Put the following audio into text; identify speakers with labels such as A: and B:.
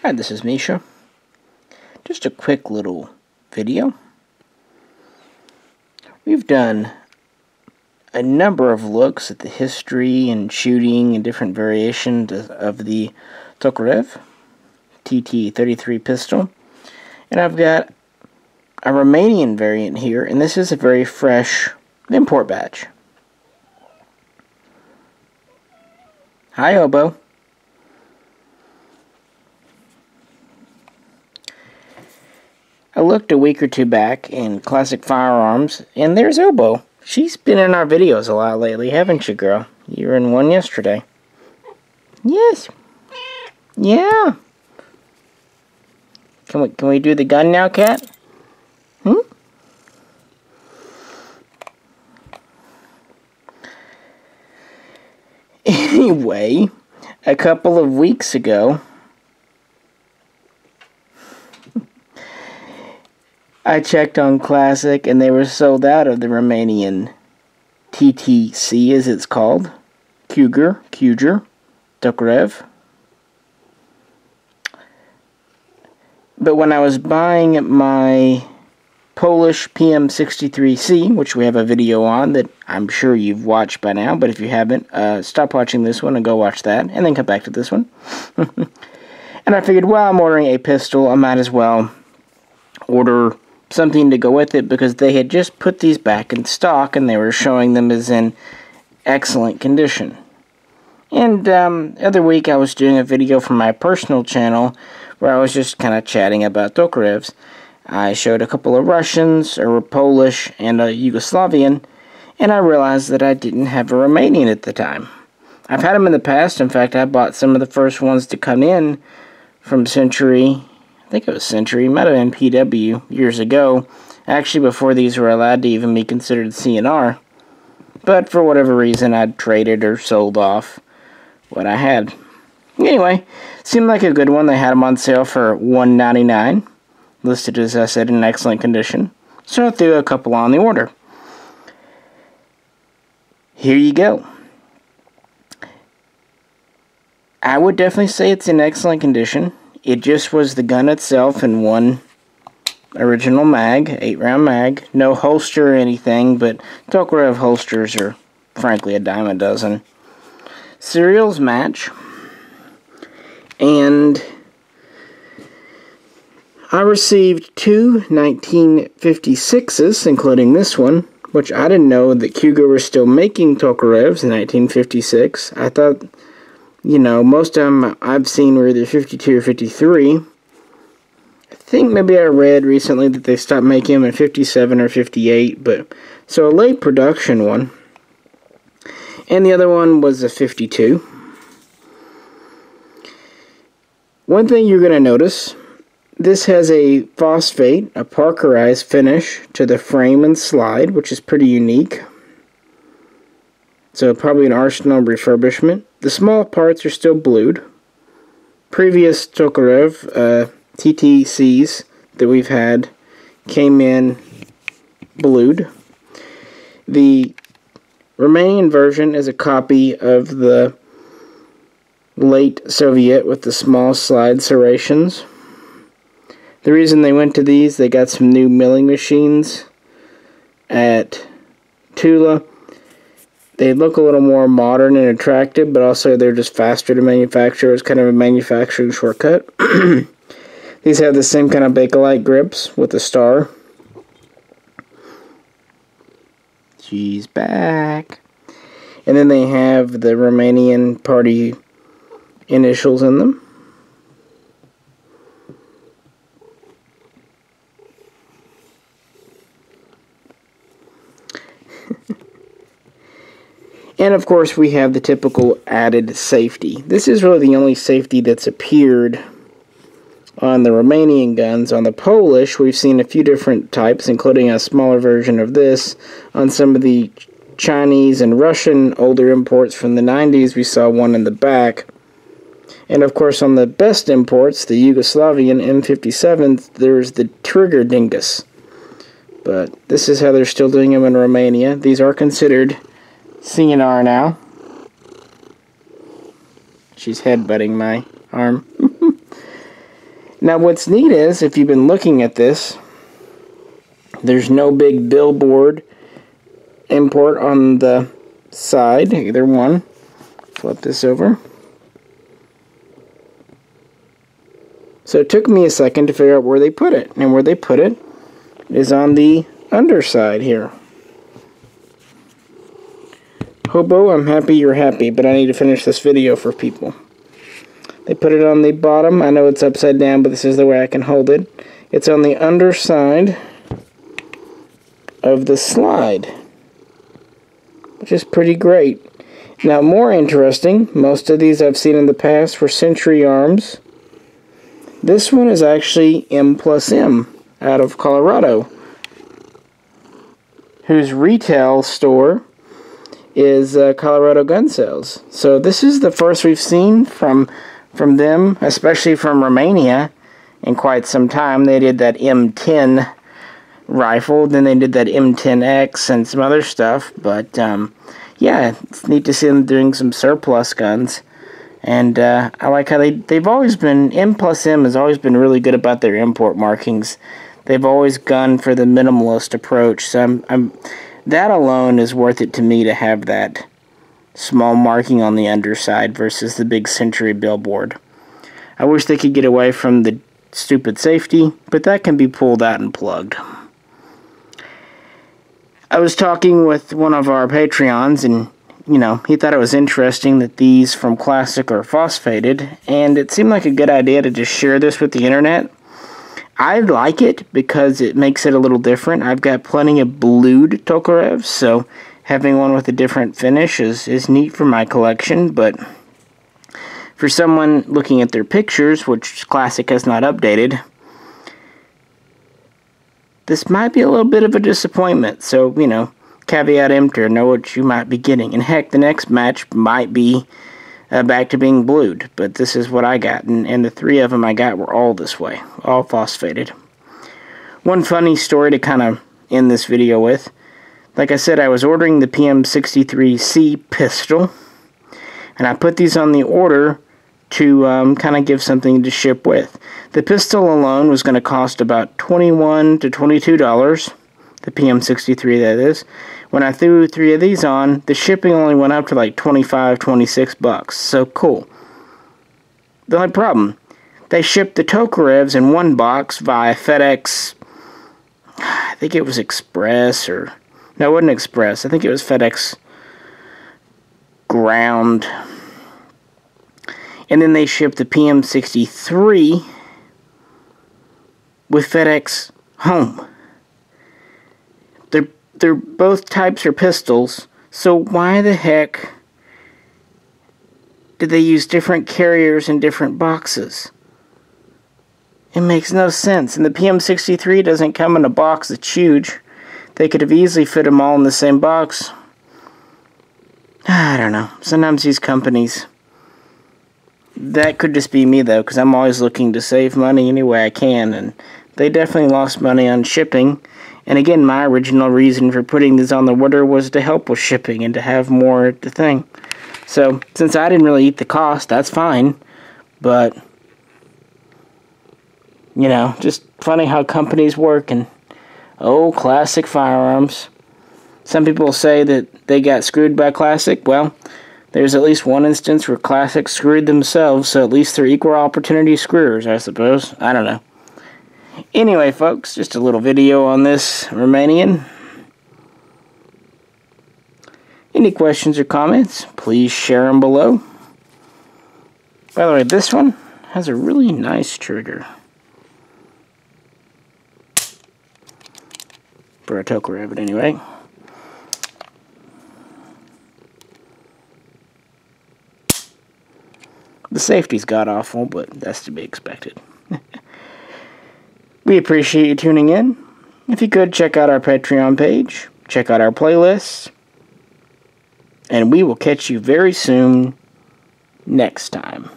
A: Hi, this is Misha. Just a quick little video. We've done a number of looks at the history and shooting and different variations of the Tokarev TT-33 pistol. And I've got a Romanian variant here, and this is a very fresh import batch. Hi, Hobo. I looked a week or two back in Classic Firearms, and there's Hobo. She's been in our videos a lot lately, haven't you, girl? You were in one yesterday. Yes. Yeah. Can we do the gun now, cat? Anyway, a couple of weeks ago, I checked on Classic and they were sold out of the Romanian TTC, as it's called. Cugir Tokarev. But when I was buying my Polish PM63C, which we have a video on that I'm sure you've watched by now, but if you haven't, stop watching this one and go watch that, and then come back to this one. And I figured, well, I'm ordering a pistol, I might as well order something to go with it, because they had just put these back in stock and they were showing them as in excellent condition. And the other week I was doing a video from my personal channel where I was just kind of chatting about Tokarevs. I showed a couple of Russians, a Polish, and a Yugoslavian, and I realized that I didn't have a Romanian at the time. I've had them in the past. In fact, I bought some of the first ones to come in from Century. I think it was Century, might have been PW years ago, actually before these were allowed to even be considered CNR. But for whatever reason, I'd traded or sold off what I had. Anyway, seemed like a good one. They had them on sale for $1.99, listed, as I said, in excellent condition. So I threw a couple on the order. Here you go. I would definitely say it's in excellent condition. It just was the gun itself and one original mag, 8-round mag. No holster or anything, but Tokarev holsters are, frankly, a dime a dozen. Serials match. And I received two 1956s, including this one, which I didn't know that Cugir was still making Tokarevs in 1956. I thought, you know, most of them I've seen were either 52 or 53. I think maybe I read recently that they stopped making them in 57 or 58, but so a late production one. And the other one was a 52. One thing you're going to notice, this has a phosphate, a Parkerized finish to the frame and slide, which is pretty unique. So probably an Arsenal refurbishment. The small parts are still blued. Previous Tokarev TTCs that we've had came in blued. The Romanian version is a copy of the late Soviet with the small slide serrations. The reason they went to these, they got some new milling machines at Tula. They look a little more modern and attractive, but also they're just faster to manufacture. It's kind of a manufacturing shortcut. These have the same kind of Bakelite grips with the star. She's back. And then they have the Romanian party initials in them. And of course we have the typical added safety. This is really the only safety that's appeared on the Romanian guns. On the Polish, we've seen a few different types, including a smaller version of this. On some of the Chinese and Russian older imports from the 90s, we saw one in the back. And of course on the best imports, the Yugoslavian M57, there's the trigger dingus. But this is how they're still doing them in Romania. These are considered CNR now. She's headbutting my arm. Now what's neat is, if you've been looking at this, there's no big billboard import on the side, either one. Flip this over. So it took me a second to figure out where they put it. And where they put it is on the underside here. Hobo, I'm happy you're happy, but I need to finish this video for people. They put it on the bottom. I know it's upside down, but this is the way I can hold it. It's on the underside of the slide, which is pretty great. Now, more interesting, most of these I've seen in the past for Century Arms. This one is actually M+M out of Colorado, whose retail store is Colorado Gun Sales. So this is the first we've seen from them, especially from Romania, in quite some time. They did that M10 rifle, then they did that M10X and some other stuff, but yeah, it's neat to see them doing some surplus guns. And I like how they've always been, M+M has always been really good about their import markings. They've always gone for the minimalist approach, so that alone is worth it to me, to have that small marking on the underside versus the big Century billboard. I wish they could get away from the stupid safety, but that can be pulled out and plugged. I was talking with one of our Patreons, and you know, he thought it was interesting that these from Classic are phosphated, and it seemed like a good idea to just share this with the internet. I like it because it makes it a little different. I've got plenty of blued Tokarevs, so having one with a different finish is neat for my collection, but for someone looking at their pictures, which Classic has not updated, this might be a little bit of a disappointment. So, you know, caveat emptor, know what you might be getting. And heck, the next match might be back to being blued, but this is what I got, and the three of them I got were all this way, all phosphated. One funny story to kind of end this video with. Like I said, I was ordering the PM63C pistol, and I put these on the order to kind of give something to ship with. The pistol alone was going to cost about $21 to $22, the PM63 that is. When I threw 3 of these on, the shipping only went up to like $25, $26, so cool. The only problem, they shipped the Tokarevs in one box via FedEx, I think it was Express, or, no, it wasn't Express, I think it was FedEx Ground. And then they shipped the PM63 with FedEx Home. They're both types are pistols, so why the heck did they use different carriers in different boxes? It makes no sense. And the PM63 doesn't come in a box that's huge. They could have easily fit them all in the same box. I don't know. Sometimes these companies... That could just be me, though, because I'm always looking to save money any way I can, and they definitely lost money on shipping. And again, my original reason for putting these on the order was to help with shipping and to have more at the thing. So, since I didn't really eat the cost, that's fine. But, you know, just funny how companies work. And, oh, Classic Firearms. Some people say that they got screwed by Classic. Well, there's at least one instance where Classic screwed themselves, so at least they're equal opportunity screwers, I suppose. I don't know. Anyway, folks, just a little video on this Romanian. Any questions or comments, please share them below. By the way, this one has a really nice trigger. For a Tokarev, anyway. The safety's god-awful, but that's to be expected. We appreciate you tuning in. If you could, check out our Patreon page, check out our playlists, and we will catch you very soon next time.